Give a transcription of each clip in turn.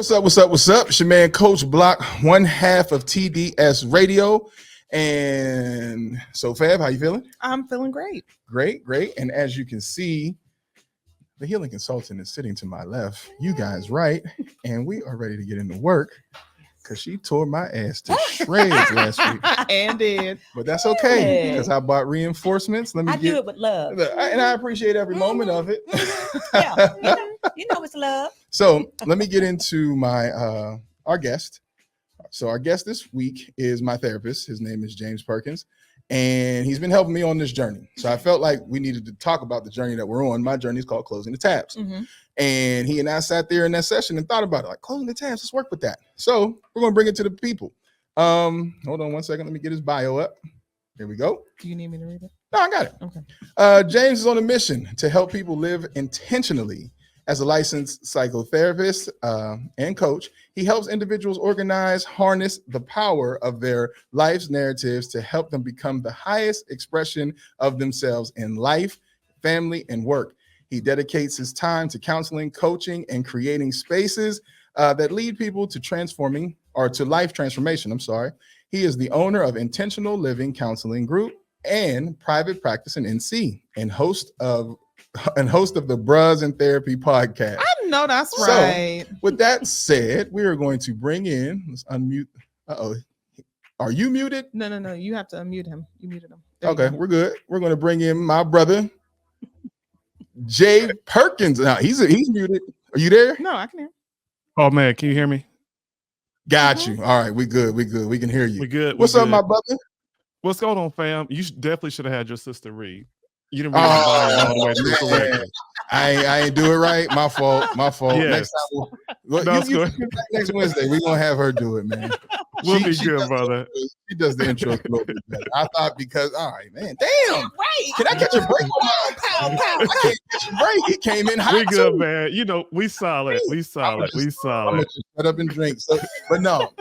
What's up? What's up? What's up? It's your man, Coach Block, one half of TDS Radio. And so, Fab, how you feeling? I'm feeling great. Great, great. And as you can see, the healing consultant is sitting to my left. You guys right. And we are ready to get into work because she tore my ass to shreds last week. And did. But that's okay because I bought reinforcements. I do it with love. And I appreciate every moment of it. Yeah, you know it's love. So let me get into my our guest. So our guest this week is my therapist. His name is James Perkins, and he's been helping me on this journey. So I felt like we needed to talk about the journey that we're on. My journey is called Closing the Tabs. Mm-hmm. And he and I sat there in that session and thought about it, like closing the tabs, let's work with that. So we're going to bring it to the people. Hold on one second. Let me get his bio up. Here we go. Do you need me to read it? No, I got it. Okay. James is on a mission to help people live intentionally. As a licensed psychotherapist and coach, he helps individuals organize, harness the power of their life's narratives to help them become the highest expression of themselves in life, family, and work. He dedicates his time to counseling, coaching, and creating spaces that lead people to transforming or to life transformation. He is the owner of Intentional Living Counseling Group and Private Practice in NC and host of the Bros in Therapy podcast. I know that's right. With that said, we are going to bring in, let's unmute. Are you muted? No. You have to unmute him. You muted him. Okay, we're good. We're going to bring in my brother, James Perkins. Now he's muted. Are you there? No, I can hear. Oh man, can you hear me? Got you. All right, we good. We can hear you. We good. What's up, my brother? What's going on, fam? You definitely should have had your sister read. You didn't read all the way through correctly. I ain't do it right. My fault. Yes. Next time, next Wednesday, we're gonna have her do it, man. We'll be good, brother. She does the intro a little bit better. I thought because, all right, man. Damn. Right. Can I catch a break? I can't catch a break. He came in hot. We good, too. Man. You know, we solid. We solid. I'm gonna just shut up and drink. But no.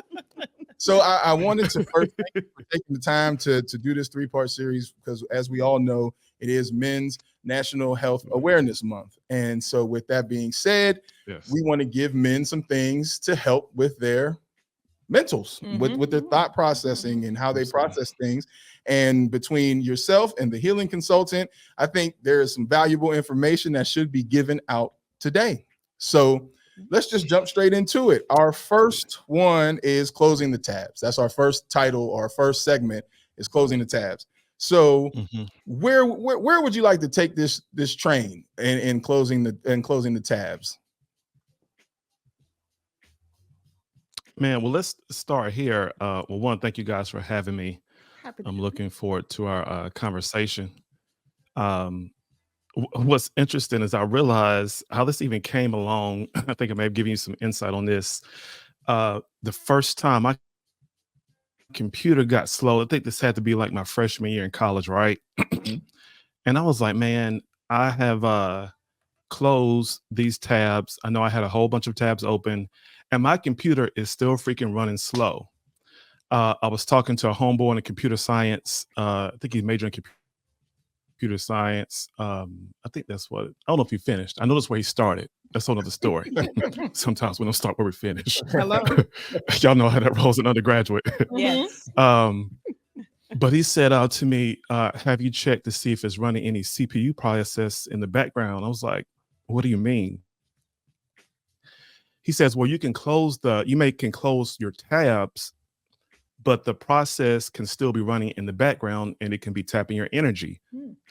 So I wanted to first thank you for taking the time to do this 3-part series because, as we all know, it is Men's National Health Awareness Month. And so with that being said, we want to give men some things to help with their mentals, with their thought processing and how they process things. And between yourself and the healing consultant, I think there is some valuable information that should be given out today. So let's just jump straight into it. Our first one is Closing the Tabs. That's our first title or our first segment is Closing the Tabs. So where would you like to take this train in closing the tabs? Man, well, let's start here. One, thank you guys for having me. I'm looking forward to our conversation. What's interesting is I realize how this even came along. I think I may have given you some insight on this. The first time my computer got slow, I think this had to be like my freshman year in college, right? And I was like, man, I have closed these tabs. I know I had a whole bunch of tabs open and my computer is still freaking running slow. I was talking to a homeboy in computer science. I think he's majoring in computer science. I think that's what, I don't know if he finished. I know that's where he started. That's another story. Sometimes we don't start where we finish. Hello. Y'all know how that rolls in undergraduate. Yes. But he said to me, have you checked to see if it's running any CPU process in the background? I was like, what do you mean? He says, well, you can close your tabs, but the process can still be running in the background and it can be tapping your energy.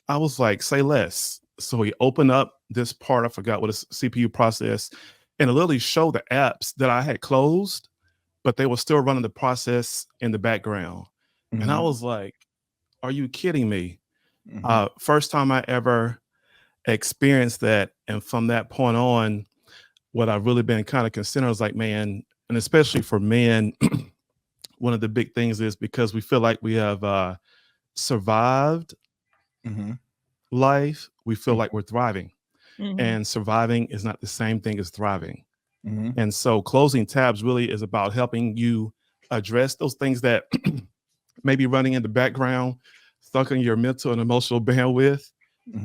I was like, say less. So he opened up this part, I forgot what a CPU process, and it literally showed the apps that I had closed, but they were still running the process in the background. And I was like, are you kidding me? First time I ever experienced that. And from that point on, what I've really been kind of considering is like, man, and especially for men, one of the big things is because we feel like we have survived life, we feel like we're thriving. And surviving is not the same thing as thriving. And so closing tabs really is about helping you address those things that may be running in the background, stuck in your mental and emotional bandwidth,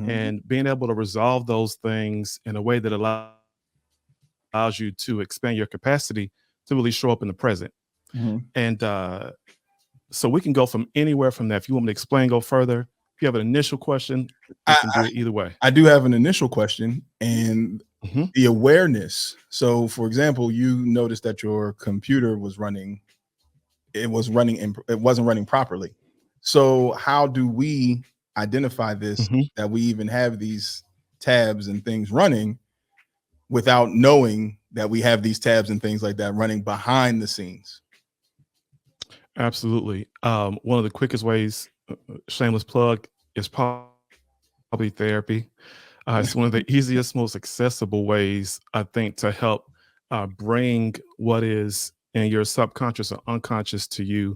and being able to resolve those things in a way that allows allows you to expand your capacity to really show up in the present. And so we can go from anywhere from that. If you want me to explain, go further. If you have an initial question, we can do it either way. I do have an initial question, and the awareness. So, for example, you noticed that your computer was running. It wasn't running properly. So, how do we identify this, that we even have these tabs and things running without knowing that we have these tabs and things like that running behind the scenes? Absolutely. One of the quickest ways, shameless plug, is probably therapy. It's one of the easiest, most accessible ways, I think, to help bring what is in your subconscious or unconscious to you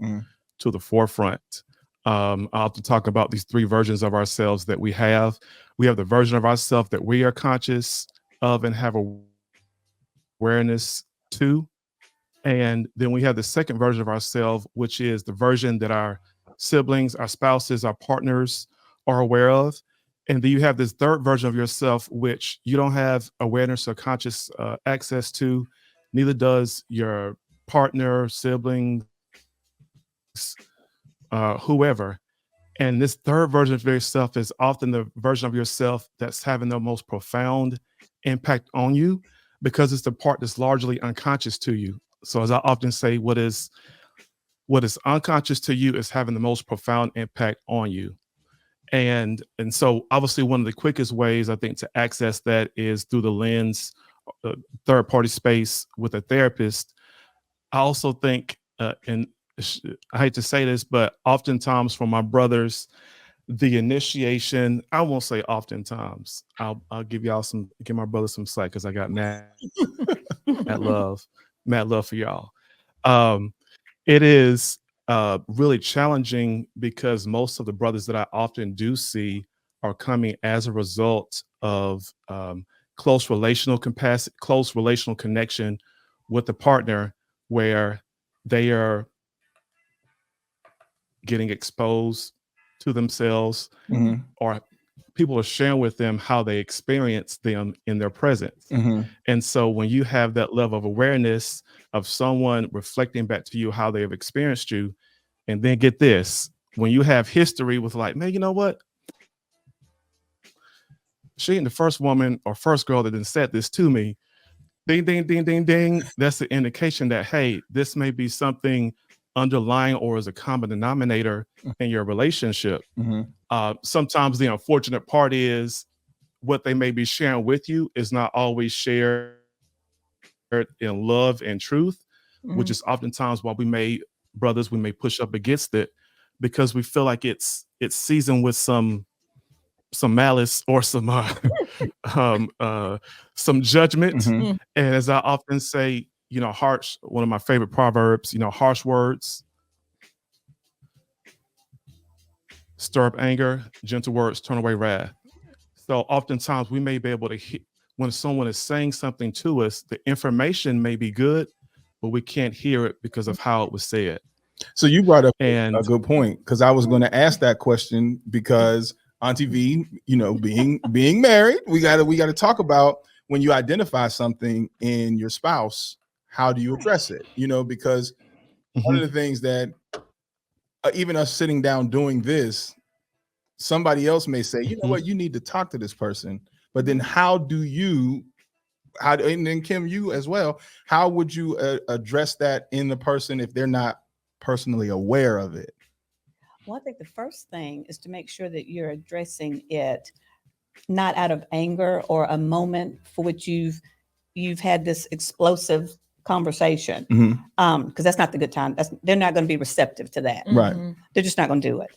to the forefront. I often talk about these three versions of ourselves that we have. We have the version of ourselves that we are conscious of and have awareness to. And then we have the second version of ourselves, which is the version that our siblings, our spouses, our partners are aware of. And then you have this third version of yourself, which you don't have awareness or conscious access to. Neither does your partner, siblings, whoever. And this third version of yourself is often the version of yourself that's having the most profound impact on you, because it's the part that's largely unconscious to you. So as I often say, what is unconscious to you is having the most profound impact on you. And so obviously one of the quickest ways I think to access that is through the lens, third party space with a therapist. I also think, and I hate to say this, but oftentimes for my brothers, the initiation, I won't say oftentimes, I'll give my brother some slack because I got mad love for y'all. It is really challenging because most of the brothers that I often do see are coming as a result of close relational connection with the partner, where they are getting exposed to themselves, or people are sharing with them how they experience them in their presence. And so when you have that level of awareness of someone reflecting back to you how they have experienced you, and then get this, when you have history with like, man, you know what? She ain't the first woman or first girl that didn't said this to me. Ding, ding, ding, ding, ding. That's the indication that, hey, this may be something underlying or as a common denominator in your relationship. Sometimes the unfortunate part is what they may be sharing with you is not always shared in love and truth, which is oftentimes why we may push up against it, because we feel like it's seasoned with some malice or some judgment. And as I often say, one of my favorite proverbs, harsh words stir up anger, gentle words turn away wrath. So oftentimes we may be able to hear when someone is saying something to us, the information may be good, but we can't hear it because of how it was said. So you brought up a good point, because I was going to ask that question, because Auntie V, being married, we got to talk about when you identify something in your spouse, how do you address it? Because one of the things that even us sitting down doing this, somebody else may say, you know what, you need to talk to this person. But then and then Kim, you as well, how would you address that in the person if they're not personally aware of it? Well, I think the first thing is to make sure that you're addressing it not out of anger or a moment for which you've had this explosive conversation, because that's not the good time. They're not going to be receptive to that. Right. They're just not going to do it.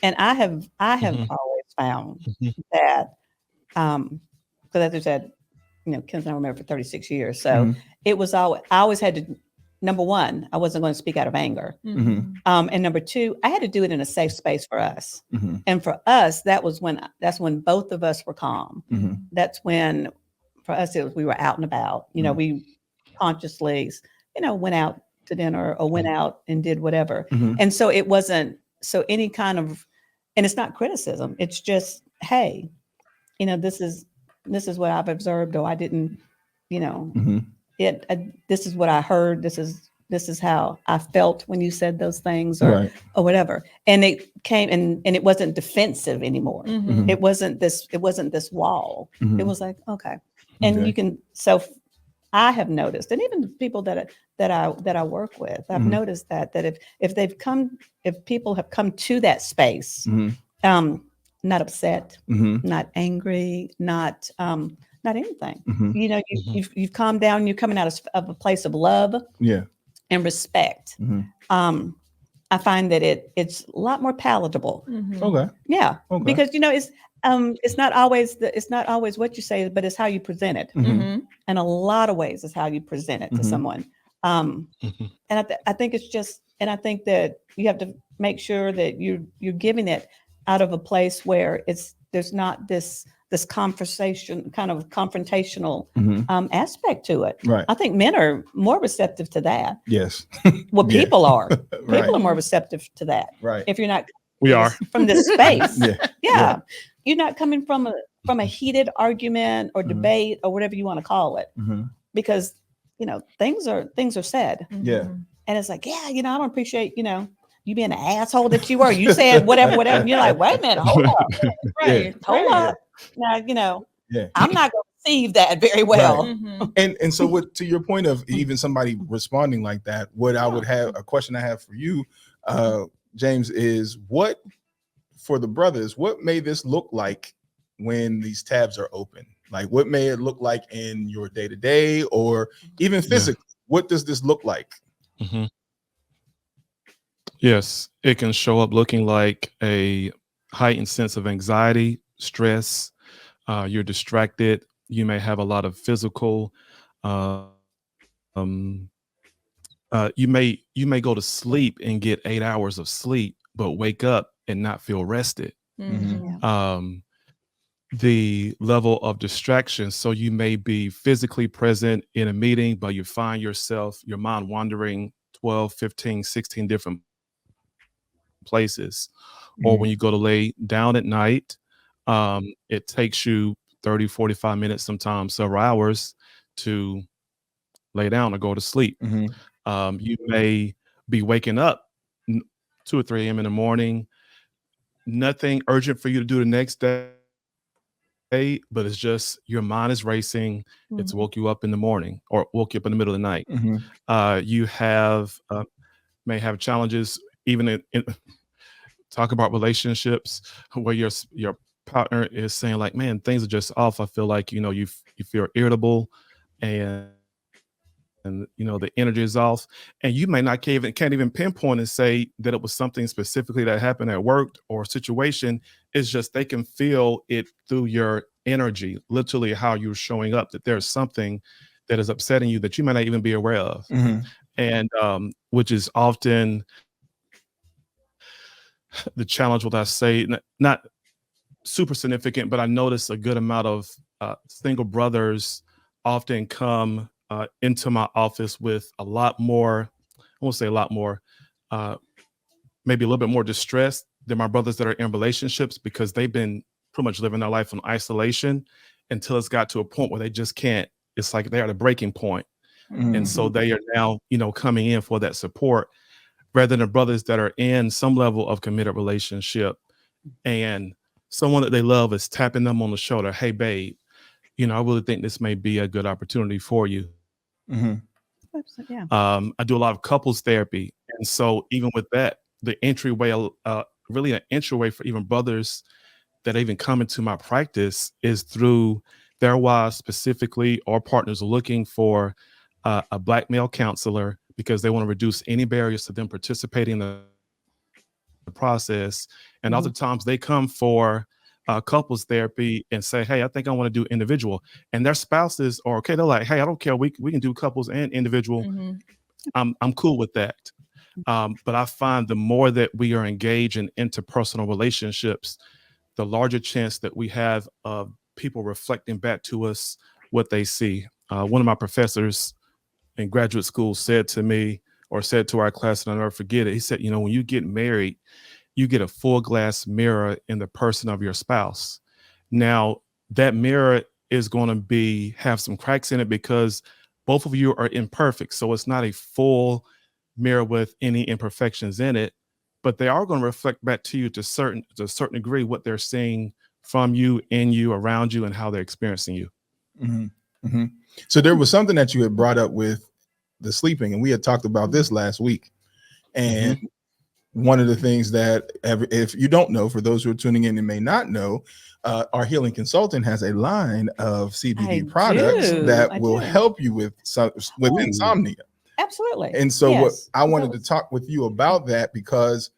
And I have always found that, because as I said, Kim's not married for 36 years, so it was I always had to. Number one, I wasn't going to speak out of anger. And number two, I had to do it in a safe space for us. And for us, that's when both of us were calm. That's when, for us, we were out and about. We consciously, went out to dinner or went out and did whatever. And so it wasn't any kind of, and it's not criticism. It's just, hey, this is what I've observed, or I didn't, you know, Mhm. this is what I heard. This is how I felt when you said those things, or Right. or whatever. And it came, and it wasn't defensive anymore. Mhm. It wasn't this wall. Mhm. It was like, okay. And Okay. you can, I have noticed, and even the people that I work with, I've Mhm. noticed that if people have come to that space, Mhm. not upset, Mhm. not angry, not anything. Mhm. You know, Mhm. you've calmed down. You're coming out of a place of love Yeah. and respect. Mhm. I find that it's a lot more palatable. Mhm. Okay. Yeah, Okay. because it's not always what you say, but it's how you present it. Mhm. Mhm. In a lot of ways, is how you present it to Mhm. someone. Mhm. And I think it's just, and I think that you have to make sure that you're giving it out of a place where there's not this conversation, kind of confrontational Mhm. aspect to it. Right. I think men are more receptive to that. Yes. Well, Yeah. people are. Right. People are more receptive to that. Right. If you're not We are. from this space. Yeah. Yeah. You're not coming from a heated argument or Mhm. debate or whatever you want to call it, Mhm. because things are said, Yeah. and it's like, yeah, I don't appreciate you being an asshole that you were. You said whatever, and you're like, wait a minute, hold up, Right. hold right. up. Now, Yeah. I'm not going to receive that very well. Mhm. And so what, to your point of even somebody responding like that, what I would have, a question I have for you, James, is what, for the brothers, what may this look like when these tabs are open? Like, what may it look like in your day-to-day, or even physically? What does this look like? Mhm. Yes, it can show up looking like a heightened sense of anxiety, stress. You're distracted. You may have a lot of physical. Uh, um, you may go to sleep and get 8 hours of sleep, but wake up and not feel rested. Mhm. Yeah. The level of distraction. So you may be physically present in a meeting, but you find your mind wandering 12, 15, 16 different places. Or when you go to lay down at night, it takes you 30, 45 minutes, sometimes several hours to lay down or go to sleep. Mhm. You may be waking up 2 or 3 a.m. in the morning, nothing urgent for you to do the next day, but it's just your mind is racing. It's Mhm. woke you up in the morning or woke you up in the middle of the night. Mhm. You may have challenges even in talk about relationships where your partner is saying like, man, things are just off. I feel like you feel irritable, and the energy is off, and you may not can't even pinpoint and say that it was something specifically that happened at work or situation. It's just they can feel it through your energy, literally how you're showing up, that there's something that is upsetting you that you might not even be aware of. Mhm. And which is often the challenge, what I say, not super significant, but I notice a good amount of single brothers often come into my office with a lot more, I won't say a lot more, uh, maybe a little bit more distress than my brothers that are in relationships, because they've been pretty much living their life in isolation until it's got to a point where they just can't. It's like they're at a breaking point. And so Mhm. they are now, coming in for that support, rather than brothers that are in some level of committed relationship, and someone that they love is tapping them on the shoulder. Hey, babe, I really think this may be a good opportunity for you. Mhm. Yeah. I do a lot of couples therapy. And so even with that, the entryway, really an entryway for even brothers that even come into my practice is through their wives specifically, or partners looking for a Black male counselor because they want to reduce any barriers to them participating in the process. And Mhm. oftentimes they come for couples therapy and say, hey, I think I want to do individual. And their spouses are okay. They're like, hey, I don't care. We can do couples and individual. Mhm. I'm cool with that. But I find the more that we are engaged in interpersonal relationships, the larger chance that we have of people reflecting back to us what they see. One of my professors in graduate school said to me, or said to our class, and I'll never forget it. He said, when you get married, you get a full glass mirror in the person of your spouse. Now, that mirror is going to have some cracks in it because both of you are imperfect. So it's not a full mirror with any imperfections in it, but they are going to reflect back to you to a certain degree what they're seeing from you, in you, around you, and how they're experiencing you. So there was something that you had brought up with the sleeping, and we had talked about this last week. And one of the things that, if you don't know, for those who are tuning in and may not know, our healing consultant has a line of CBD products that will help you with insomnia. Absolutely. And so what I wanted to talk with you about that, because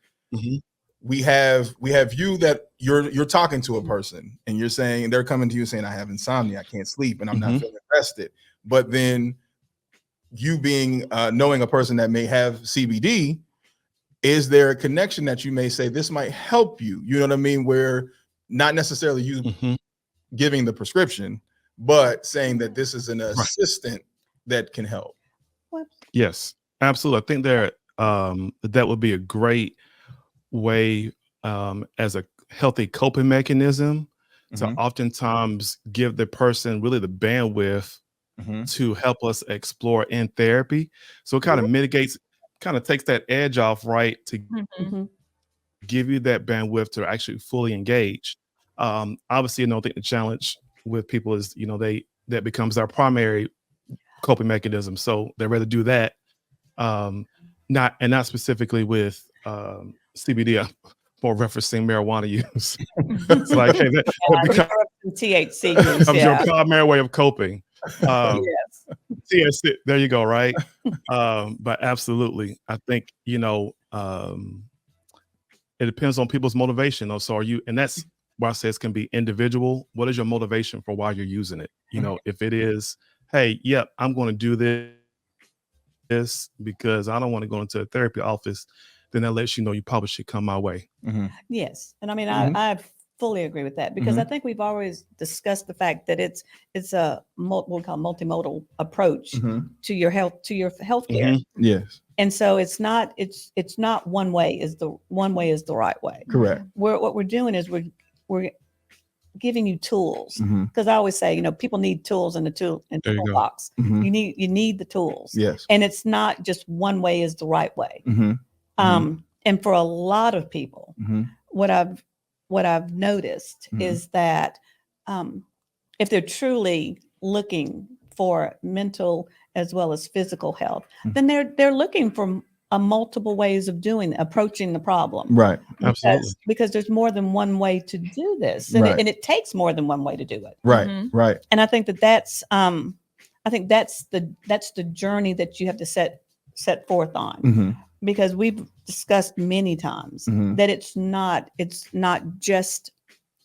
we have you that you're talking to a person and you're saying, they're coming to you saying, I have insomnia, I can't sleep, and I'm not feeling rested. But then you being knowing a person that may have CBD, is there a connection that you may say this might help you? You know what I mean? Where not necessarily you giving the prescription, but saying that this is an assistant that can help. Yes, absolutely. I think that would be a great way as a healthy coping mechanism to oftentimes give the person really the bandwidth to help us explore in therapy. So it kind of mitigates, kind of takes that edge off, right? To give you that bandwidth to actually fully engage. Obviously, I think the challenge with people is, that becomes our primary coping mechanism. So they rather do that, not specifically with CBD. I'm more referencing marijuana use. It's like, hey, that becomes THC use, your primary way of coping. Yes. There you go, right? But absolutely, I think it depends on people's motivation. So and that's why I say it can be individual. What is your motivation for why you're using it? If it is, hey, yep, I'm going to do this because I don't want to go into a therapy office, then that lets you know you probably should come my way. Yes. And I mean, I fully agree with that, because I think we've always discussed the fact that it's a what we call multimodal approach to your healthcare. Yes. And so it's not one way is the right way. Correct. What we're doing is we're giving you tools, because I always say, people need tools in the toolbox. You need the tools. Yes. And it's not just one way is the right way. And for a lot of people, what I've noticed is that if they're truly looking for mental as well as physical health, then they're looking for multiple ways of approaching the problem. Right. Absolutely. Because there's more than one way to do this, and it takes more than one way to do it. Right. Right. And I think that's the journey that you have to set forth on, because we've discussed many times that it's not just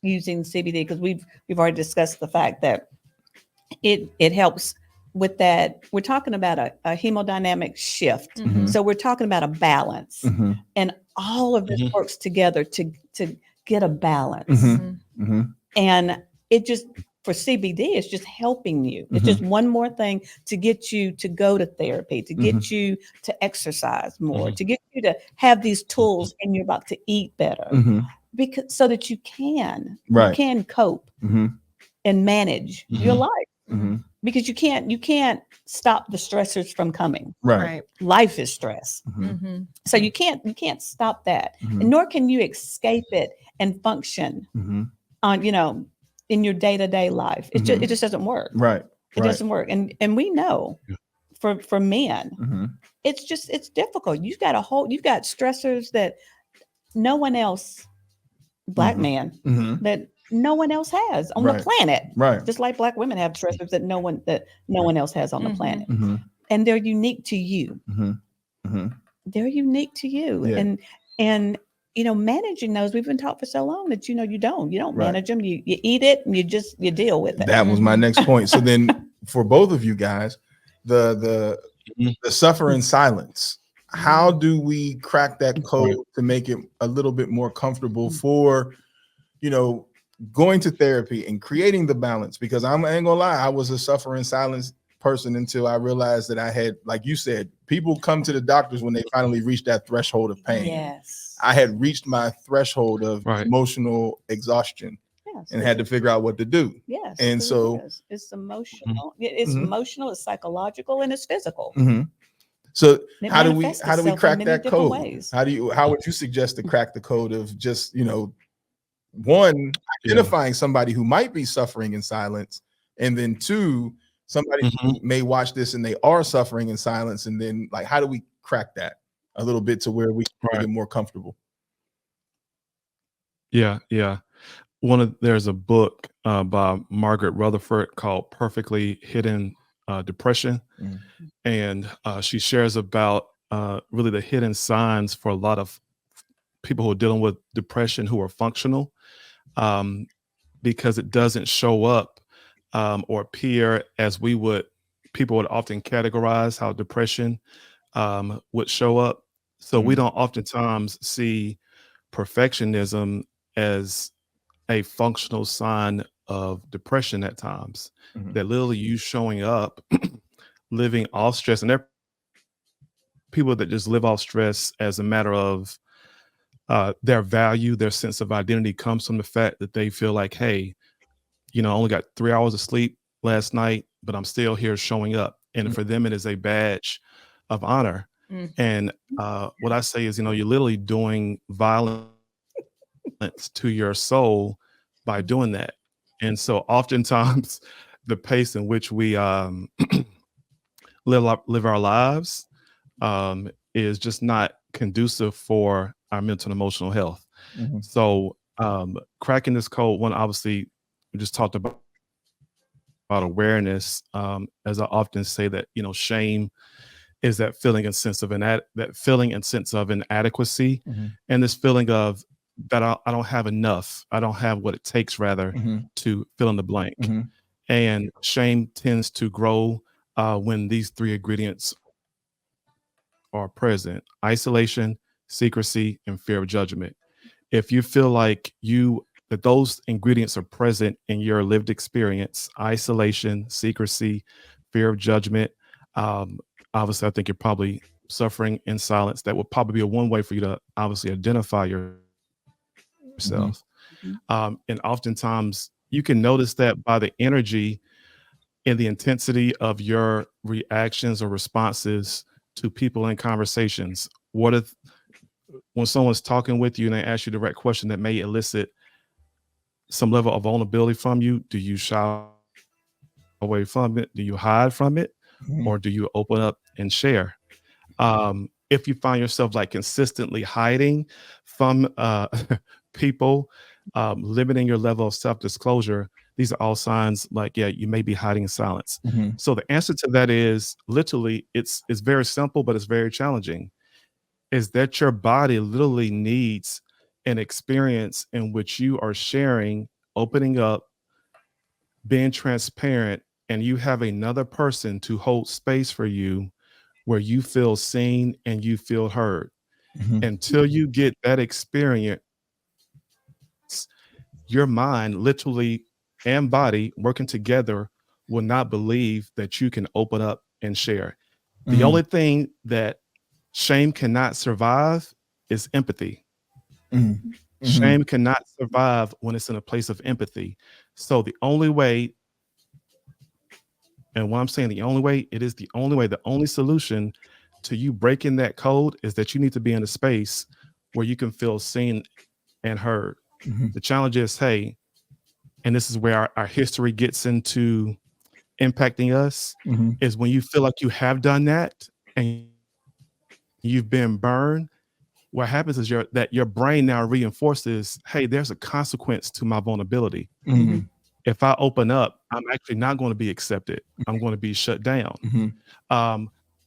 using CBD, because we've already discussed the fact that it helps with that. We're talking about a hemodynamic shift. So we're talking about a balance, and all of this works together to get a balance. And it just, for CBD, it's just helping you. It's just one more thing to get you to go to therapy, to get you to exercise more, to get you to have these tools, and you're about to eat better, because so that you can cope and manage your life. Because you can't stop the stressors from coming. Right. Life is stress. So you can't stop that, and nor can you escape it and function on, in your day-to-day life. It just doesn't work. Right. It doesn't work. And we know for men, it's difficult. You've got stressors that no one else, Black man, that no one else has on the planet. Right. Just like Black women have stressors that no one else has on the planet. And they're unique to you. They're unique to you. Yeah. And managing those, we've been taught for so long that you don't manage them. You eat it and you deal with it. That was my next point. So then for both of you guys, the suffer in silence, how do we crack that code to make it a little bit more comfortable for, going to therapy and creating the balance? Because I ain't gonna lie, I was a suffer in silence person until I realized that I had, like you said, people come to the doctors when they finally reach that threshold of pain. Yes. I had reached my threshold of emotional exhaustion. Yes. and had to figure out what to do. Yes. And 'cause so it's emotional. It's Mhm. emotional, it's psychological, and it's physical. So And it how do we manifests itself in crack many that different code? ways. How would you suggest to crack the code of just, one, identifying somebody who might be suffering in silence, and then two, somebody who may watch this and they are suffering in silence, and then like how do we crack that a little bit to where we can get more comfortable? Yeah. There's a book by Margaret Rutherford called Perfectly Hidden Depression. And she shares about really the hidden signs for a lot of people who are dealing with depression who are functional, because it doesn't show up or appear as people would often categorize how depression would show up. So we don't oftentimes see perfectionism as a functional sign of depression at times. That literally you showing up, living off stress, and there are people that just live off stress as a matter of their value, their sense of identity comes from the fact that they feel like, hey, I only got 3 hours of sleep last night, but I'm still here showing up. And for them, it is a badge of honor. And what I say is, you're literally doing violence to your soul by doing that. And so oftentimes the pace in which we live our lives is just not conducive for our mental and emotional health. So cracking this code, one, obviously we just talked about awareness. As I often say that, shame is that feeling and sense of inadequacy, and this feeling of that I don't have enough. I don't have what it takes, rather, to fill in the blank. And shame tends to grow when these three ingredients are present: isolation, secrecy, and fear of judgment. If you feel like that those ingredients are present in your lived experience, isolation, secrecy, fear of judgment, obviously I think you're probably suffering in silence. That would probably be one way for you to obviously identify yourself. And oftentimes you can notice that by the energy and the intensity of your reactions or responses to people in conversations. What if when someone's talking with you and they ask you the right question that may elicit some level of vulnerability from you, do you shy away from it? Do you hide from it? Or do you open up and share? If you find yourself like consistently hiding from people, limiting your level of self-disclosure, these are all signs like, yeah, you may be hiding in silence. So the answer to that is literally, it's very simple, but it's very challenging, is that your body literally needs an experience in which you are sharing, opening up, being transparent, and you have another person to hold space for you where you feel seen and you feel heard. Until you get that experience, your mind literally and body working together will not believe that you can open up and share. The only thing that shame cannot survive is empathy. Shame cannot survive when it's in a place of empathy. So the only way, and when I'm saying the only way, it is the only way, the only solution to you breaking that code is that you need to be in a space where you can feel seen and heard. The challenge is, hey, and this is where our history gets into impacting us, is when you feel like you have done that and you've been burned, what happens is that your brain now reinforces, hey, there's a consequence to my vulnerability. If I open up, I'm actually not going to be accepted. I'm going to be shut down.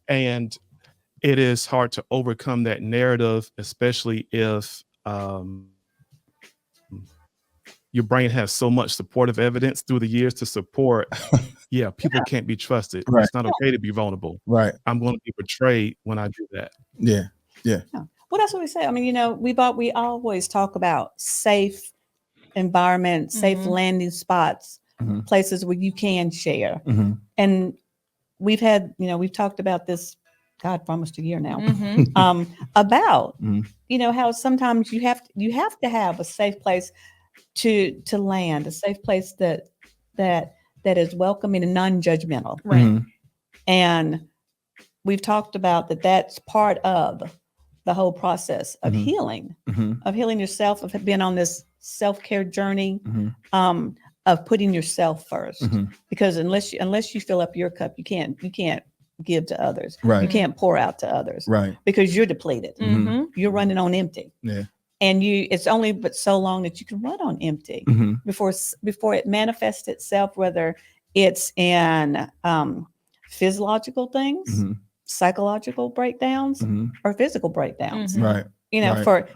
And it is hard to overcome that narrative, especially if your brain has so much supportive evidence through the years to support, yeah, people can't be trusted. Right. It's not okay to be vulnerable. Right. I'm going to be betrayed when I do that. Yeah. Well, that's what we say. I mean, we always talk about safe environments, safe landing spots, places where you can share. And we've talked about this, God, for almost a year now, about, how sometimes you have to have a safe place to land, a safe place that is welcoming and non-judgmental. Right. Mhm. And we've talked about that that's part of the whole process of Mhm. healing, Mhm. of healing yourself, of being on this self-care journey, Mhm. of putting yourself first. Mhm. Because unless you fill up your cup, you can't give to others. You Right. can't pour out to others Right. because you're depleted. Mhm. You're running on empty. Yeah. And it's only but so long that you can run on empty Mhm. before it manifests itself, whether it's in physiological things, Mhm. psychological breakdowns, Mhm. or physical breakdowns. Mhm. Right. You know, Right.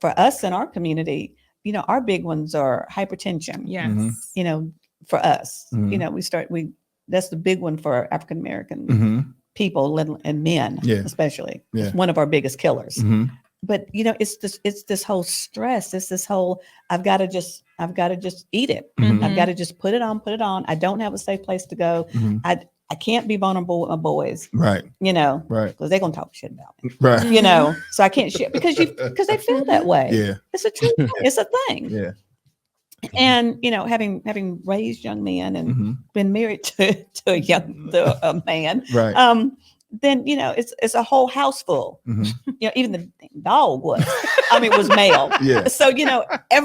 for us in our community, you know, our big ones are hypertension. Yes. Mhm. You know, for us, Mhm. you know, that's the big one for African American Mhm. people and men, Yeah. especially. Yeah. It's one of our biggest killers. Mhm. But you know, it's this whole stress. It's this whole I've got to just eat it. Mhm. I've got to just put it on. I don't have a safe place to go. Mhm. I can't be vulnerable with my boys, Right. you know, Right. because they're gonna talk shit about me. Right. You know, so I can't share because they feel that way. Yeah. It's a true thing. It's a thing. Yeah. And you know, having raised young men and Mhm. been married to a man, Right. then you know it's a whole house full. Mhm. You know, even the dog was. I mean, was male. Yeah. So you know, Yeah.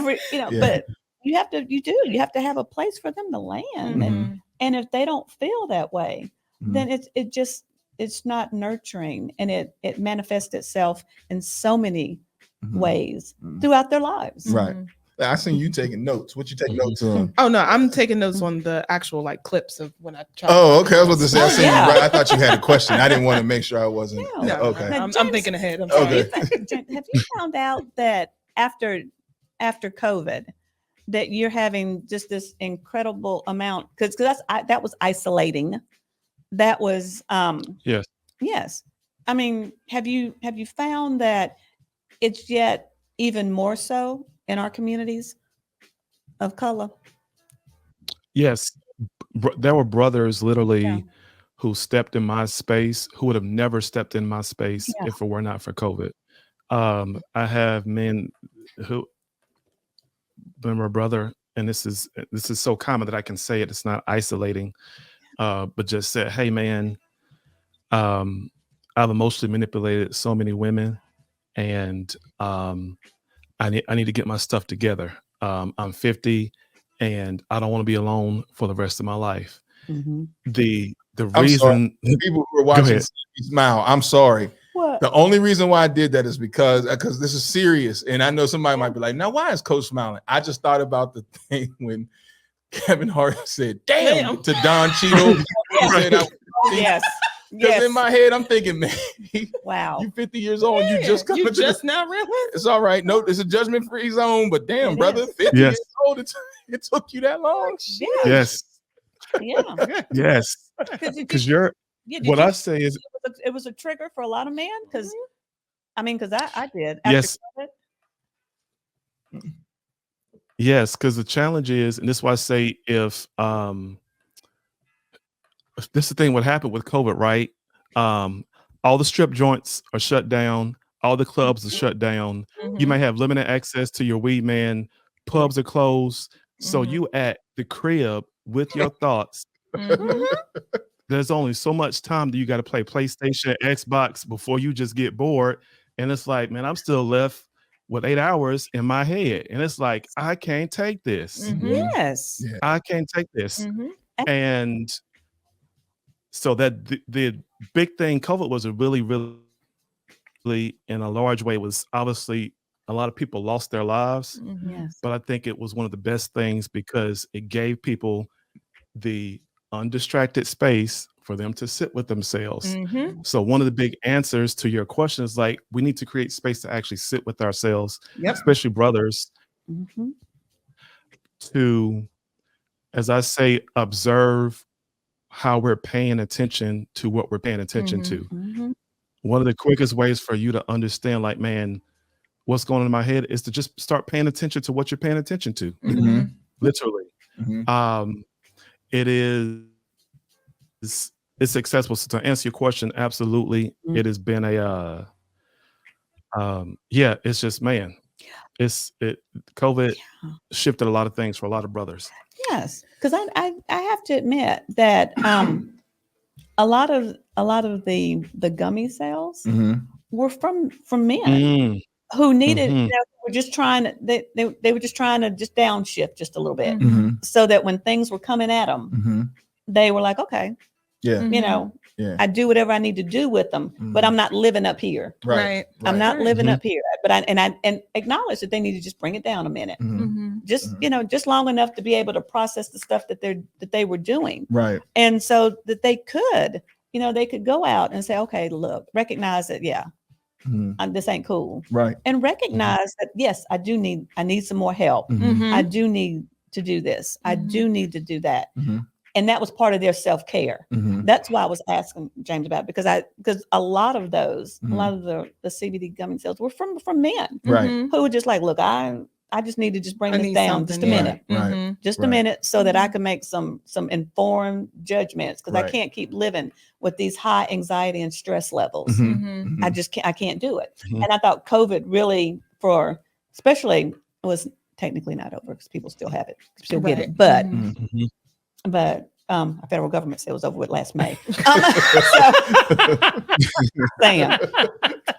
but you have to have a place for them to land, Mhm. and if they don't feel that way, Mhm. then it's not nurturing, and it manifests itself in so many Mhm. ways Mhm. throughout their lives. Right. I seen you taking notes. What you take notes on? Oh no, I'm taking notes on the actual like clips of when I tried. Oh, okay. I was about to say. I Oh, seen yeah. you. Right. I thought you had a question. I didn't want to make sure I wasn't. No. No, Okay. no, Now, I'm James, thinking ahead. I'm Okay. sorry. Have you found out that after COVID that you're having just this incredible amount because that was isolating. That was Yes. yes. I mean, have you found that it's yet even more so in our communities of color? Yes. There were brothers literally Yeah. who stepped in my space who would have never stepped in my space Yeah. if it were not for COVID. I have men who, my brother, and this is so common that I can say it. It's not isolating, but just said, "Hey, man, I've emotionally manipulated so many women, and I need to get my stuff together. I'm 50, and I don't want to be alone for the rest of my life." Mhm. The I'm sorry. reason People who are Go watching ahead. smile. I'm sorry. What? The only reason why I did that is because this is serious, and I know somebody might be like, "Now, why is Coach smiling?" I just thought about the thing when Kevin Hart said, "Damn," Damn. to Don Cheadle. He said, Yes. Because Yes. in my head, I'm thinking, man, Wow. you 50 years old, you just you coming to just now realize. It's all right. No, it's a judgment-free zone, but damn, It brother, is. 50 Yes. years old, it took you that long. Yes, Yeah. yes, Because because you're. did What you I say is, it was a trigger for a lot of men because I mean because I did Yes. COVID. yes, because the challenge is, and this is why I say if this is the thing what happened with COVID, right? All the strip joints are shut down, all the clubs are shut down. You may have limited access to your weed man, pubs are closed. So Mhm. you at the crib with your thoughts. Mhm. There's only so much time that you got to play PlayStation, Xbox before you just get bored. And it's like, man, I'm still left with 8 hours in my head. And it's like, I can't take this. Mhm. Yes. Yeah. I can't take this. Mhm. And so that the big thing, COVID was a really, really, in a large way, was obviously a lot of people lost their lives. Mhm. Yes. But I think it was one of the best things because it gave people the undistracted space for them to sit with themselves. Mhm. So one of the big answers to your question is like, we need to create space to actually sit with ourselves, Yep. especially brothers, Mhm. to, as I say, observe how we're paying attention to what we're paying attention Mhm. to. Mhm. One of the quickest ways for you to understand, like, man, what's going on in my head is to just start paying attention to what you're paying attention to. Mhm. Literally. Mhm. It is it's accessible. So to answer your question, absolutely. Mm. It has been a yeah, it's just, man. COVID shifted a lot of things for a lot of brothers. Yes, because I have to admit that a lot of the gummy sales were from men who needed, were just trying to they were just trying to just downshift just a little bit, so that when things were coming at them, they were like, okay, I do whatever I need to do with them, but I'm not living up here. Right. I'm not living up here, but I acknowledge that they need to just bring it down a minute, just just long enough to be able to process the stuff that they were doing, Right. and so that they could go out and say, okay, look, recognize that, this ain't cool, Right. and recognize that, yes, I need some more help. I do need to do this. I do need to do that. And that was part of their self-care. That's why I was asking James about it, because a lot of those, a lot of the CBD gummy sales were from men, Right. who were just like, look, I just need to just bring this down just a minute, Right. just a minute, so that I can make some informed judgments, because I can't keep living with these high anxiety and stress levels. I can't do it. And I thought COVID really, especially, it was technically not over because people still have it, still get it, but our federal government said it was over with last May.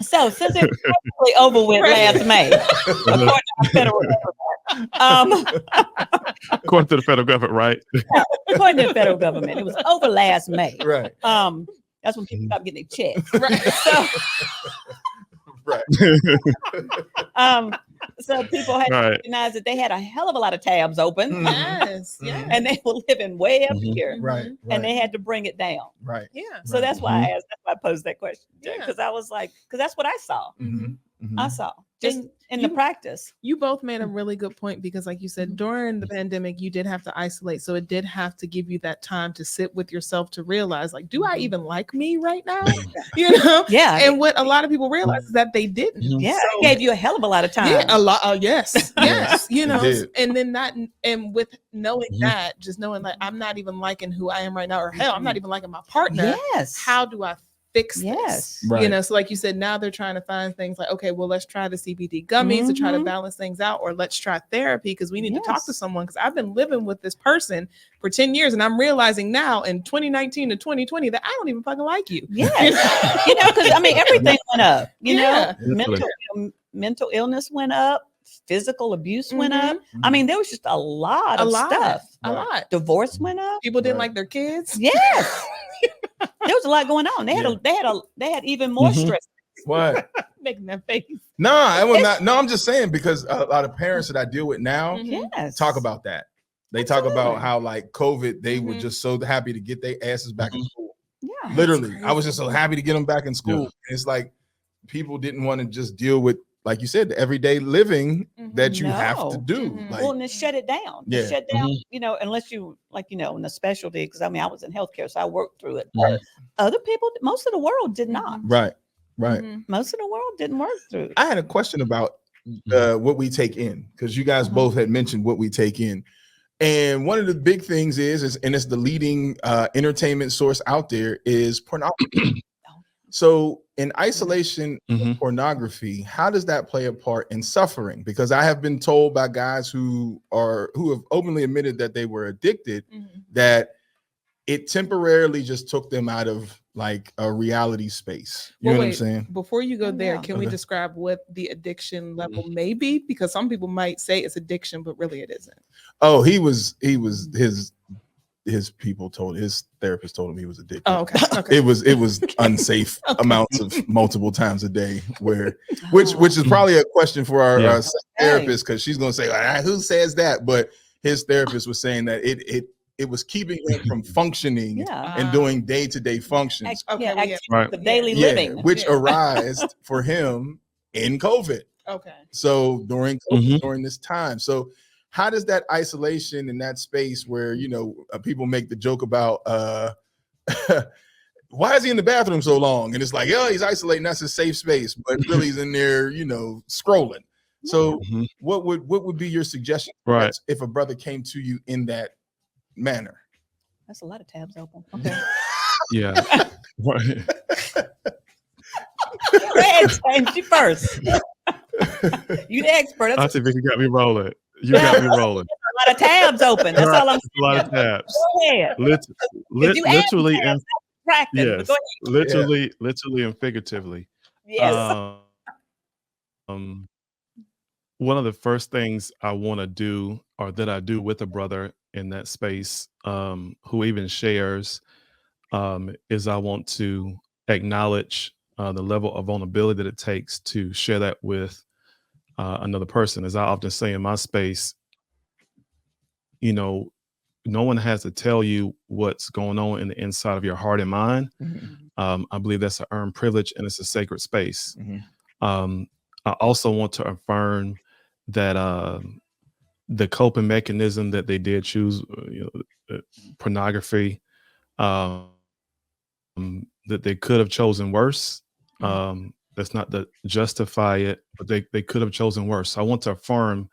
So since it was technically over with last May, according to the federal government, according to the federal government, right? According to the federal government, it was over last May. Right. That's when people stopped getting their checks. Right. So people had to recognize that they had a hell of a lot of tabs open. Yes. And they were living way up here. Right. And they had to bring it down. Right. Yeah. So that's why I asked, that's why I posed that question. Because I was like, because that's what I saw. I saw just in the practice. You both made a really good point, because like you said, during the pandemic, you did have to isolate. So it did have to give you that time to sit with yourself to realize, like, do I even like me right now? Yeah. And what a lot of people realize is that they didn't. Yeah. So, it gave you a hell of a lot of time. Yeah, a lot. Yes. Yes. It and then and with knowing that, just knowing like, I'm not even liking who I am right now, or hell, I'm not even liking my partner. Yes. How do I fix this? Right. So like you said, now they're trying to find things like, okay, well, let's try the CBD gummies to try to balance things out, or let's try therapy because we need to talk to someone, because I've been living with this person for 10 years and I'm realizing now in 2019 to 2020 that I don't even fucking like you. Yes. Because I mean, everything went up, mental illness went up, physical abuse went up. I mean, there was just a lot of stuff. A lot. Divorce went up. People didn't like their kids. Yes. There was a lot going on. They had even more stress. What? Making that face. No, I will not. No, I'm just saying, because a lot of parents that I deal with now talk about that. They talk about how, like, COVID, they were just so happy to get their asses back in school. Yeah. Literally. I was just so happy to get them back in school. It's like people didn't want to just deal with, like you said, the everyday living that you have to do. Like, well, and then shut it down. Yeah. Shut down, unless you, like, in a specialty, because I mean, I was in healthcare, so I worked through it. But other people, most of the world did not. Right. Most of the world didn't work through it. I had a question about what we take in, because you guys both had mentioned what we take in. And one of the big things is and it's the leading entertainment source out there, is pornography. So in isolation of pornography, how does that play a part in suffering? Because I have been told by guys who have openly admitted that they were addicted, that it temporarily just took them out of like a reality space. You know what I'm saying? Before you go there, can we describe what the addiction level may be? Because some people might say it's addiction, but really it isn't. Oh, his therapist told him he was addicted. Oh, okay. It was unsafe amounts of multiple times a day, which is probably a question for our therapist, because she's gonna say, who says that? But his therapist was saying that it was keeping him from functioning and doing day-to-day functions. The daily living, which arose for him in COVID. Okay. So during COVID, during this time. So how does that isolation in that space where, people make the joke about, why is he in the bathroom so long? And it's like, he's isolating. That's his safe space. But really he's in there, scrolling. So what would be your suggestion if a brother came to you in that manner? That's a lot of tabs open. Okay. Yeah. Go ahead, James, you first. You the expert. That's Auntie Vicky got me rolling. You got me rolling. a lot of tabs open. That's all I'm It's a lot of saying. tabs. Go ahead. You add Literally tabs, and practice, but yes, go ahead. literally and figuratively. Yes. Um, one of the first things I want to do, or that I do with a brother in that space, who even shares, is I want to acknowledge the level of vulnerability that it takes to share that with another person. As I often say in my space, you know, no one has to tell you what's going on in the inside of your heart and mind. I believe that's an earned privilege and it's a sacred space. I also want to affirm that the coping mechanism that they did choose, pornography, that they could have chosen worse. That's not to justify it, but they could have chosen worse. I want to affirm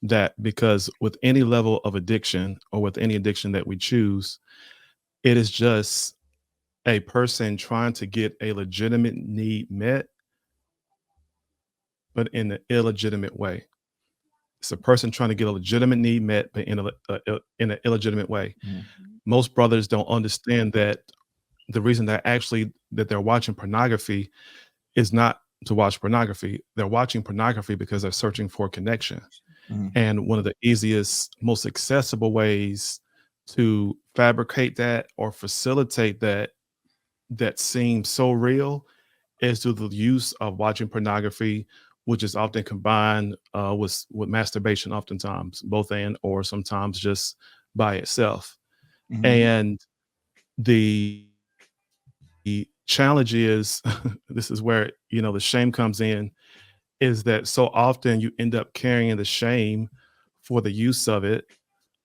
that, because with any level of addiction, or with any addiction that we choose, it is just a person trying to get a legitimate need met, but in an illegitimate way. It's a person trying to get a legitimate need met, but in an illegitimate way. Most brothers don't understand that the reason that they're watching pornography is not to watch pornography. They're watching pornography because they're searching for connection. And one of the easiest, most accessible ways to fabricate that or facilitate that seems so real is through the use of watching pornography, which is often combined with masturbation, oftentimes both or sometimes just by itself. And the challenge is, this is where, the shame comes in, is that so often you end up carrying the shame for the use of it.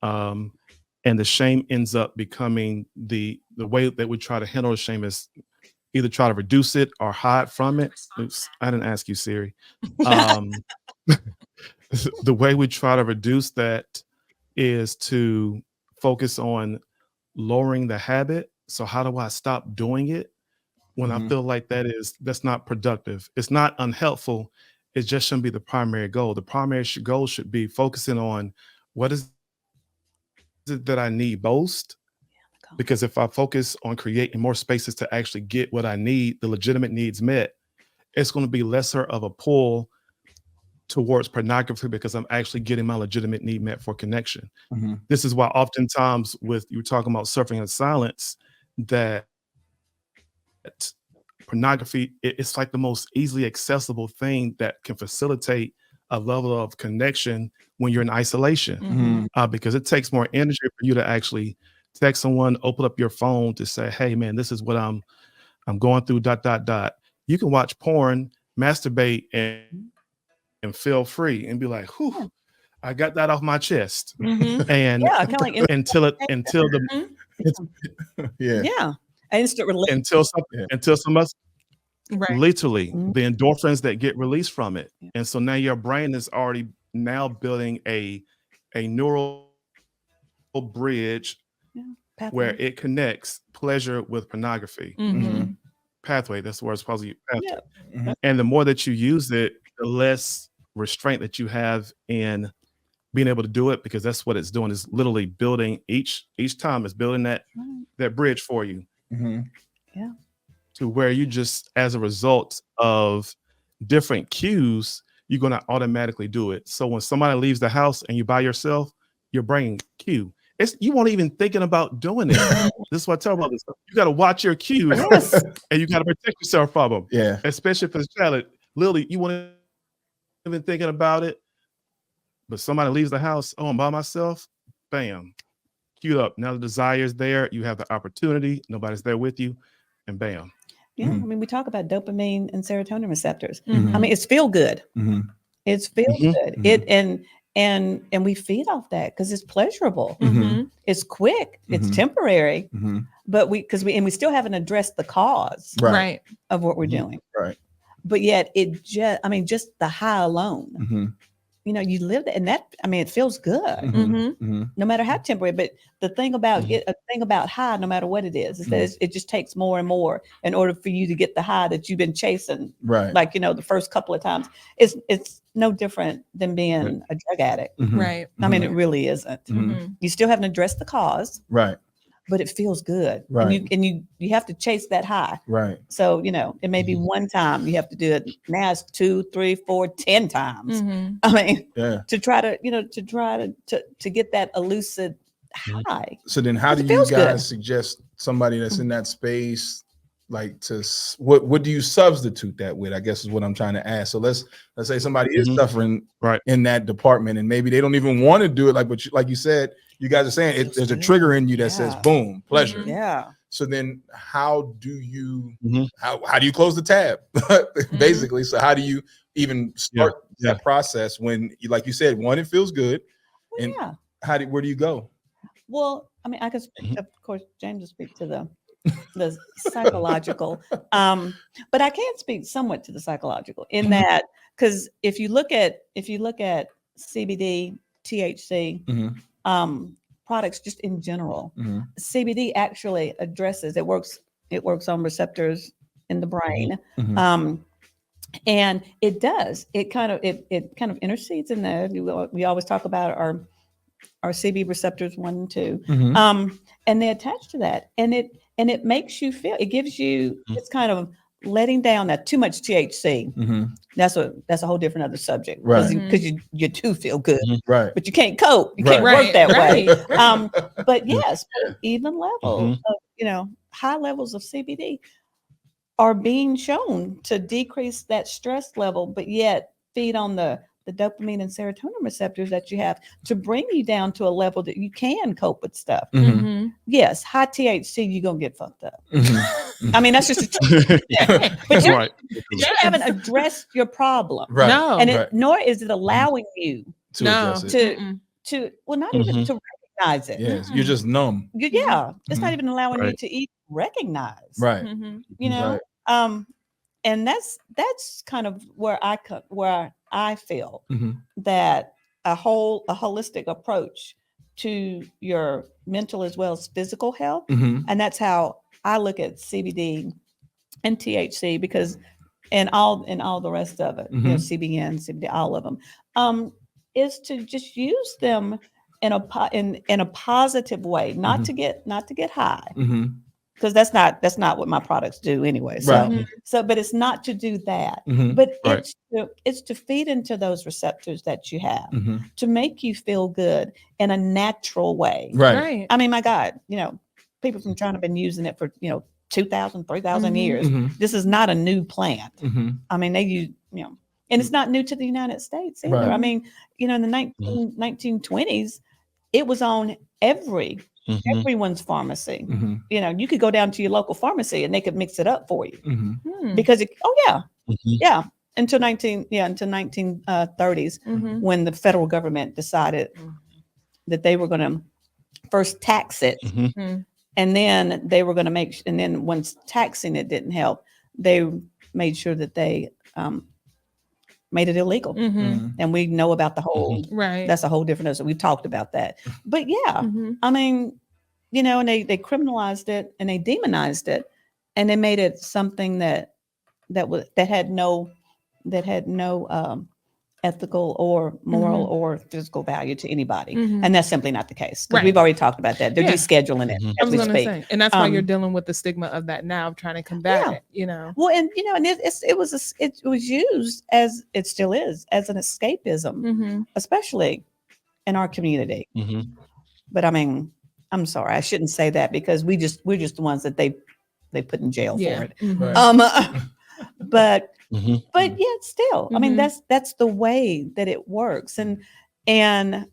And the shame ends up becoming the way that we try to handle the shame is either try to reduce it or hide from it. Oops, I didn't ask you, Siri. The way we try to reduce that is to focus on lowering the habit. So how do I stop doing it when I feel like that's not productive? It's not unhelpful. It just shouldn't be the primary goal. The primary goal should be focusing on what is it that I need most. Because if I focus on creating more spaces to actually get what I need, the legitimate needs met, it's going to be lesser of a pull towards pornography because I'm actually getting my legitimate need met for connection. This is why oftentimes with you talking about suffering in silence, that pornography, it's like the most easily accessible thing that can facilitate a level of connection when you're in isolation, because it takes more energy for you to actually text someone, open up your phone to say, hey man, this is what I'm going through, ... You can watch porn, masturbate, and feel free and be like, whew, I got that off my chest. And Yeah, kind of like until the instant relief. until some else, Right. literally the endorphins that get released from it. And so now your brain is already now building a neural bridge where it connects pleasure with pornography. Pathway, that's the word it's supposed to use. And the more that you use it, the less restraint that you have in being able to do it, because that's what it's doing, is literally building each time is building that bridge for you. To where you just, as a result of different cues, you're going to automatically do it. So when somebody leaves the house and you by yourself, your brain cue. You won't even thinking about doing it. This is what I tell about this. You got to watch your cues and you got to protect yourself from them. Yeah. Especially if it's a child. Literally, you won't even thinking about it. But somebody leaves the house, oh, I'm by myself, bam, queued up. Now the desire is there. You have the opportunity. Nobody's there with you. And bam. Yeah, I mean, we talk about dopamine and serotonin receptors. I mean, it's feel good. It's feel good. It and we feed off that because it's pleasurable. It's quick. It's temporary. But we still haven't addressed the cause of what we're doing. Right. But yet just the high alone you live there, and that, I mean, it feels good, no matter how temporary. But the thing about high, no matter what it is that it just takes more and more in order for you to get the high that you've been chasing. Right. Like, the first couple of times, it's no different than being a drug addict. Right. I mean, it really isn't. You still haven't addressed the cause. Right. But it feels good. Right. And you have to chase that high. Right. So, it may be one time you have to do it. Now it's 2, 3, 4, 10 times. I mean, to try to get that elusive high. So then how do you guys suggest somebody that's in that space, like, what do you substitute that with, I guess is what I'm trying to ask. So let's say somebody is suffering in that department, and maybe they don't even want to do it, like you said, you guys are saying there's a trigger in you that says boom, pleasure. Yeah. So then how do you how do you close the tab basically? So how do you even start that process when, like you said, one, it feels good, and where do you go? Well, I mean, I could speak, of course, James will speak to the psychological, but I can speak somewhat to the psychological in that, because if you look at CBD, THC, products just in general, CBD actually addresses, it works on receptors in the brain, and it kind of intercedes in there. We always talk about our CB receptors 1 and 2, and they attach to that, and it makes you feel, it gives you, it's kind of letting down that too much THC. That's a whole different other subject, right? Because you too feel good, right? But you can't cope, you can't work that way. But yes, even level of high levels of CBD are being shown to decrease that stress level, but yet feed on the dopamine and serotonin receptors that you have to bring you down to a level that you can cope with stuff. Yes, high THC, you're gonna get fucked up. I mean, that's just a truth. But you haven't addressed your problem. Right. No. And nor is it allowing you to address it. to well, not even to recognize it. Yes, you're just numb. It's not even allowing you to even recognize. Right. And that's kind of where I feel that a holistic approach to your mental as well as physical health, and that's how I look at CBD and THC, because and all the rest of it, CBN, CBD, all of them, is to just use them in a positive way, not to get high. Because that's not what my products do anyway. So, but it's not to do that. But it's to feed into those receptors that you have, to make you feel good in a natural way. Right. I mean, my God, people from China have been using it for 2,000, 3,000 years. This is not a new plant. I mean, they use and it's not new to the United States either. I mean, in the 1920s, it was on everyone's pharmacy. You could go down to your local pharmacy and they could mix it up for you because until 1930s when the federal government decided that they were going to first tax it, and then they were going to and then once taxing it didn't help, they made sure that they made it illegal. And we know about the whole, that's a whole different, we've talked about that. But I mean, and they criminalized it and they demonized it, and they made it something that had no ethical or moral or physical value to anybody. And that's simply not the case, because we've already talked about that. They're descheduling it as we speak. Say, and that's why you're dealing with the stigma of that now, trying to combat it, Well, and and it was used, as it still is, as an escapism, especially in our community. But I mean, I'm sorry, I shouldn't say that, because we're just the ones that they put in jail for it. But yet still, I mean, that's the way that it works. And I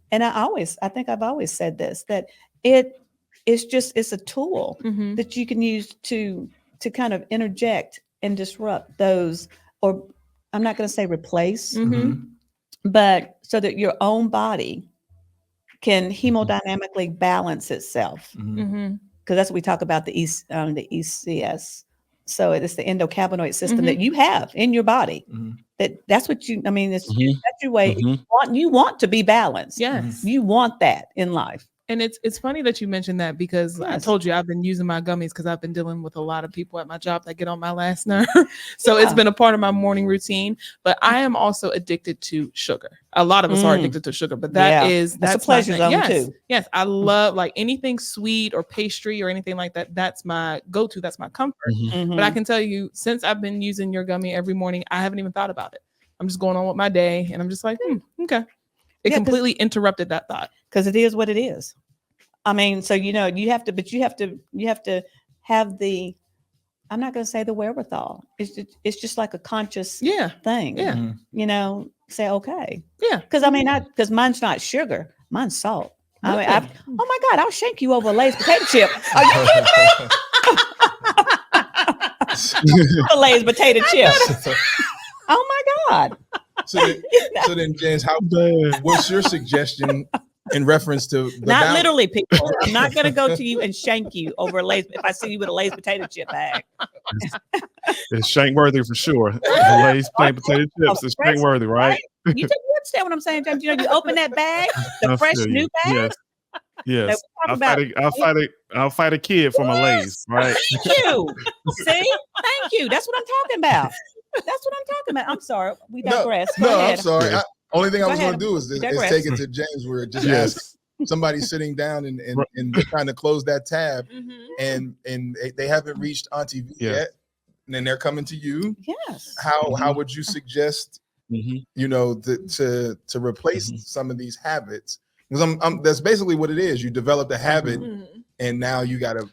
think I've always said this, that it's a tool that you can use to kind of interject and disrupt those, or I'm not going to say replace, but so that your own body can hemodynamically balance itself. Because that's what we talk about, the ECS So it's the endocannabinoid system that you have in your body. That's what you, I mean, it's that's your way. You want to be balanced. Yes. You want that in life. And it's funny that you mentioned that because I told you I've been using my gummies because I've been dealing with a lot of people at my job that get on my last nerve. So it's been a part of my morning routine. But I am also addicted to sugar. A lot of us are addicted to sugar, but that's a pleasure zone too. Yes, I love like anything sweet or pastry or anything like that. That's my go-to. That's my comfort. But I can tell you, since I've been using your gummy every morning, I haven't even thought about it. I'm just going on with my day, and I'm just like, okay. It completely interrupted that thought. Because it is what it is. I mean, so you have to have the, I'm not going to say the wherewithal. It's just like a conscious thing. Yeah. You know, say okay. Yeah. Because I mean, because mine's not sugar, mine's salt. Really? I mean, oh my God, I'll shank you over a Lay's potato chip. Are you kidding me? A Lay's potato chip. Oh my God. So then, James, what's your suggestion in reference to the not literally, people? I'm not going to go to you and shank you over a Lay's if I see you with a Lay's potato chip bag. It's shank worthy for sure. The Lay's plain potato chips is shank worthy, right? You understand what I'm saying, James? You know, you open that bag, the fresh new bag. Yes. I'll fight a kid for my Lay's, right? Thank you. See? Thank you. That's what I'm talking about. That's what I'm talking about. I'm sorry. We digress. No, I'm sorry. Only thing I was going to do is take it to James, where just ask somebody sitting down and trying to close that tab, and they haven't reached Auntie V yet, and then they're coming to you. Yes. How would you suggest, you know, to replace some of these habits? Because that's basically what it is. You developed a habit, and now you gotta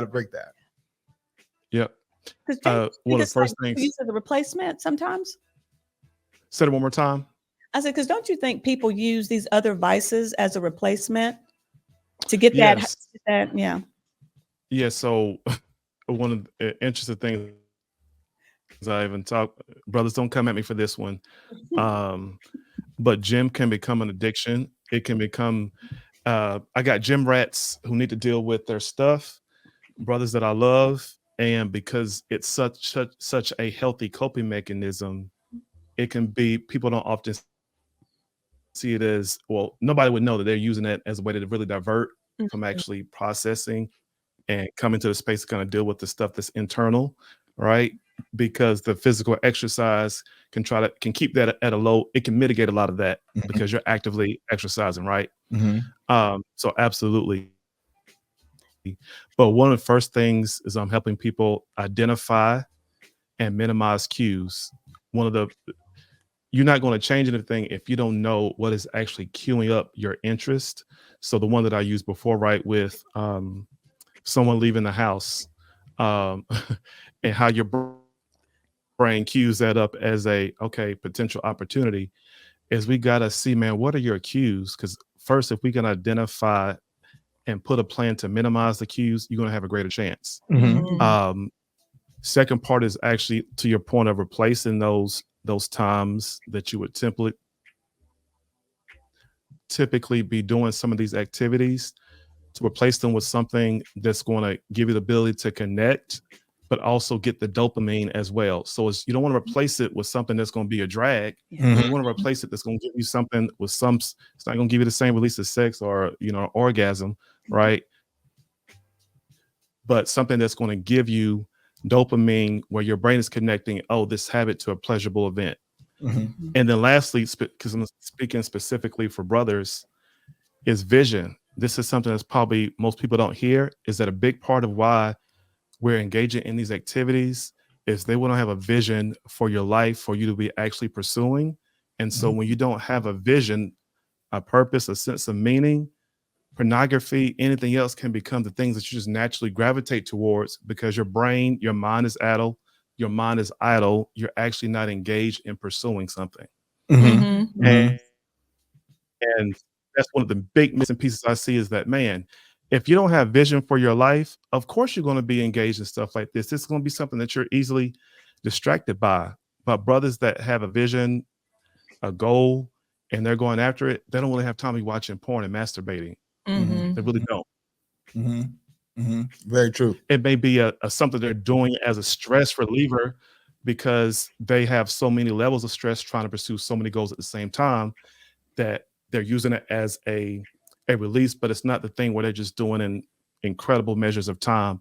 break that. Yep. One of the first things. Use the replacement sometimes. Say it one more time. I said, because don't you think people use these other vices as a replacement to get that? Yeah. Yeah. So one of the interesting things I even talk, brothers, don't come at me for this one. But gym can become an addiction. It can become. I got gym rats who need to deal with their stuff. Brothers that I love. And because it's such a healthy coping mechanism, it can be, people don't often see it as, well, nobody would know that they're using it as a way to really divert from actually processing and coming to the space to kind of deal with the stuff that's internal, right? Because the physical exercise can keep that at a low, it can mitigate a lot of that because you're actively exercising, right? So absolutely. But one of the first things is I'm helping people identify and minimize cues. You're not going to change anything if you don't know what is actually queuing up your interest. So the one that I used before, right, with someone leaving the house, and how your brain cues that up as a potential opportunity, is we got to see, man, what are your cues? Because first, if we can identify and put a plan to minimize the cues, you're going to have a greater chance. Second part is actually to your point of replacing those times that you would typically be doing some of these activities, to replace them with something that's going to give you the ability to connect, but also get the dopamine as well. So you don't want to replace it with something that's going to be a drag. You want to replace it that's going to give you something with it's not going to give you the same release of sex or, orgasm, right? But something that's going to give you dopamine where your brain is connecting, this habit to a pleasurable event. And then lastly, because I'm speaking specifically for brothers, is vision. This is something that's probably most people don't hear, is that a big part of why we're engaging in these activities is they want to have a vision for your life, for you to be actually pursuing. And so when you don't have a vision, a purpose, a sense of meaning, pornography, anything else can become the things that you just naturally gravitate towards, because your mind is idle. Your mind is idle. You're actually not engaged in pursuing something. And that's one of the big missing pieces I see, is that, man, if you don't have vision for your life, of course you're going to be engaged in stuff like this. It's going to be something that you're easily distracted by. But brothers that have a vision, a goal, and they're going after it, they don't really have time to be watching porn and masturbating. They really don't. Very true. It may be a something they're doing as a stress reliever because they have so many levels of stress trying to pursue so many goals at the same time that they're using it as a release, but it's not the thing where they're just doing in incredible measures of time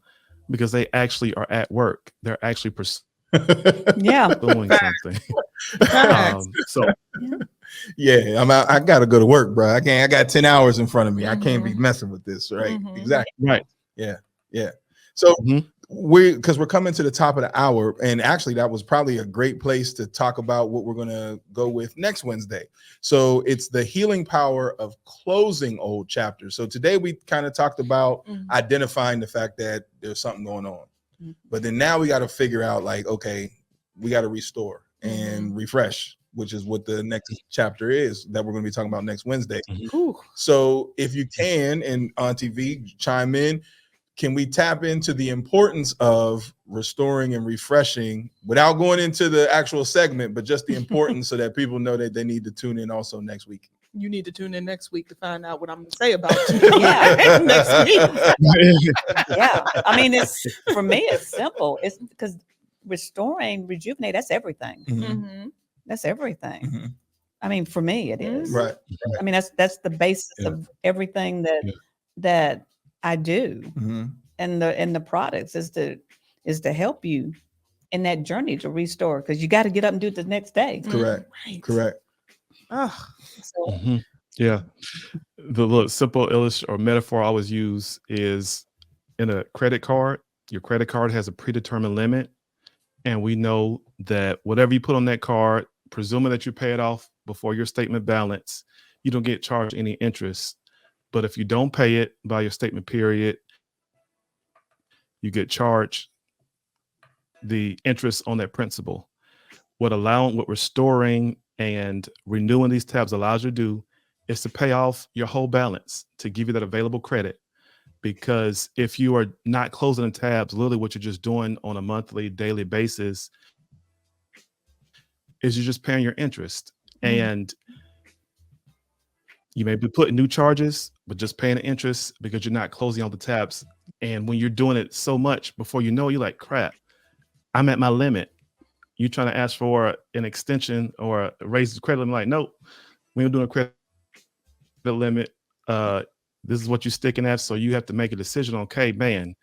because they actually are at work. They're actually Yeah. doing something. So yeah, I gotta go to work, bro. I got 10 hours in front of me. I can't be messing with this, right? Exactly. right. Yeah. So because we're coming to the top of the hour, and actually that was probably a great place to talk about what we're gonna go with next Wednesday. So it's the healing power of closing old chapters. So today we kind of talked about identifying the fact that there's something going on, but then now we got to figure out, like, okay, we got to restore and refresh, which is what the next chapter is that we're going to be talking about next Wednesday. So if you can, and on TV, chime in. Can we tap into the importance of restoring and refreshing without going into the actual segment, but just the importance so that people know that they need to tune in also next week? You need to tune in next week to find out what I'm going to say about next week. Yeah. I mean, it's for me, it's simple. It's because restoring, rejuvenate, that's everything. That's everything. I mean, for me, it is. Right. I mean, that's the basis of everything that I do, and the products is to help you in that journey to restore, because you got to get up and do it the next day. Correct. Correct. Oh, So, yeah. The little simple illustration or metaphor I always use is in a credit card. Your credit card has a predetermined limit, and we know that whatever you put on that card, presuming that you pay it off before your statement balance, you don't get charged any interest. But if you don't pay it by your statement period, you get charged the interest on that principal. What restoring and renewing these tabs allows you to do is to pay off your whole balance, to give you that available credit. Because if you are not closing the tabs, literally what you're just doing on a monthly, daily basis is you're just paying your interest. And you may be putting new charges, but just paying the interest because you're not closing all the tabs. And when you're doing it so much, before you know, you're like, crap, I'm at my limit. You're trying to ask for an extension or raise the credit limit. Like, nope, we ain't doing a credit limit. This is what you're sticking at. So you have to make a decision. Okay, man,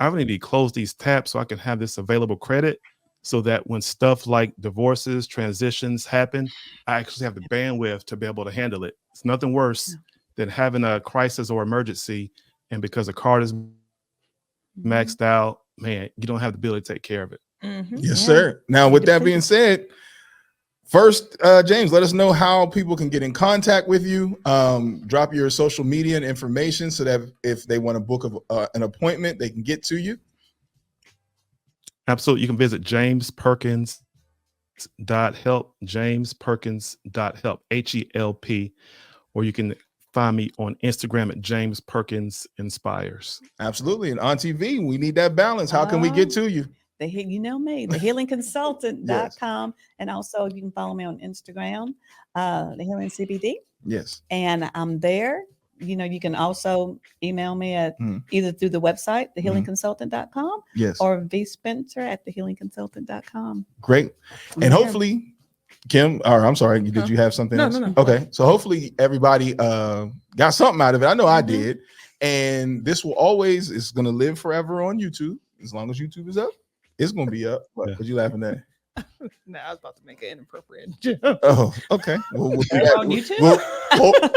I really need to close these tabs so I can have this available credit, so that when stuff like divorces, transitions happen, I actually have the bandwidth to be able to handle it. It's nothing worse than having a crisis or emergency, and because the card is maxed out, man, you don't have the ability to take care of it. Yes, sir. Now, with that being said, first, James, let us know how people can get in contact with you. Drop your social media and information so that if they want to book an appointment, they can get to you. Absolutely. You can visit jamesperkins.help, jamesperkins.help, HELP, or you can find me on Instagram at James Perkins Inspires. Absolutely. And on TV, we need that balance. How can we get to you? You know me, thehealingconsultant.com. And also you can follow me on Instagram, the Healing CBD. Yes. And I'm there. You know, you can also email me at either through the website, thehealingconsultant.com, yes, or vspencer@thehealingconsultant.com. Great. And hopefully, Kim, or I'm sorry, did you have something else? No. Okay. So hopefully everybody got something out of it. I know I did. And this will always, it's going to live forever on YouTube. As long as YouTube is up, it's going to be up. What you laughing at? No, I was about to make an inappropriate. Oh, okay. We'll do that on YouTube.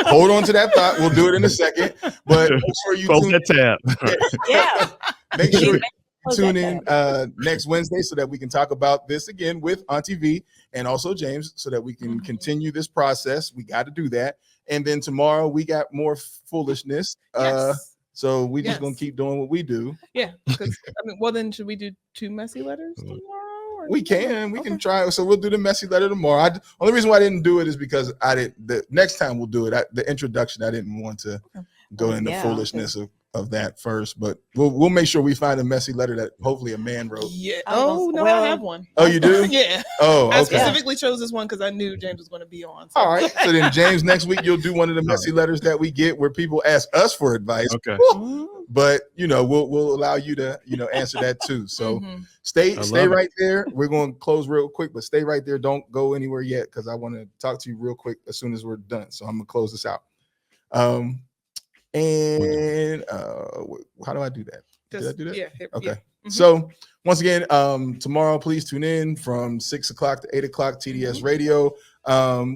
Hold on to that thought. We'll do it in a second. But make sure you close that tab. Yeah. Make sure you tune in next Wednesday so that we can talk about this again with Auntie V and also James, so that we can continue this process. We got to do that. And then tomorrow we got more foolishness. So we just gonna keep doing what we do. Yeah. Because well, then should we do 2 messy letters tomorrow? We can try. So we'll do the messy letter tomorrow. Only reason why I didn't do it is because I didn't. The next time we'll do it. The introduction, I didn't want to go into foolishness of that first, but we'll make sure we find a messy letter that hopefully a man wrote. Yeah. Oh no, I have one. Oh, you do? Yeah. Oh, okay. I specifically chose this one because I knew James was going to be on. So. All right. So then, James, next week you'll do one of the messy letters that we get where people ask us for advice. Okay. but we'll allow you to answer that too. So Mhm. stay love right there. We're going to close real quick, but stay right there. Don't go anywhere yet because I want to talk to you real quick as soon as we're done. So I'm gonna close this out. And how do I do that? Did I do that? Yeah. Okay. Yeah. Mhm. So once again, tomorrow, please tune in from 6 o'clock to 8 o'clock, TDS Radio.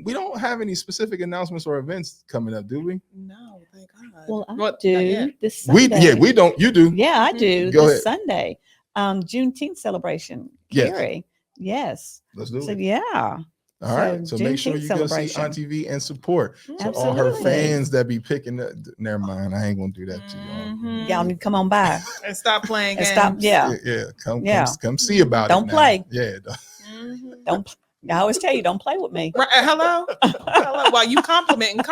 We don't have any specific announcements or events coming up, do we? No, thank God. Well, I Not do yet. this Sunday. We don't. You do. Yeah, I Mhm. do Go this ahead. Sunday. Juneteenth celebration. Yes. Carrie. Yes. Let's do So it. yeah. All right. So make sure Juneteenth you go see celebration. Auntie V and support. So all her Absolutely. fans that be picking up. Never mind. I ain't gonna do that to you. Mhm. Y'all need to come on by And stop playing and games. stop. Yeah. Yeah. Come see about Don't it. Now. play. Yeah. Mhm. Don't. I always tell you, don't play with me. Right, hello. Hello. While you compliment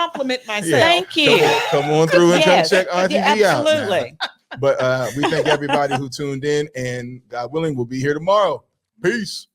myself. Yeah. Thank you. Come on through and Yes. come check Auntie Yeah, V out. now. absolutely. But we thank everybody who tuned in, and God willing, we'll be here tomorrow. Peace.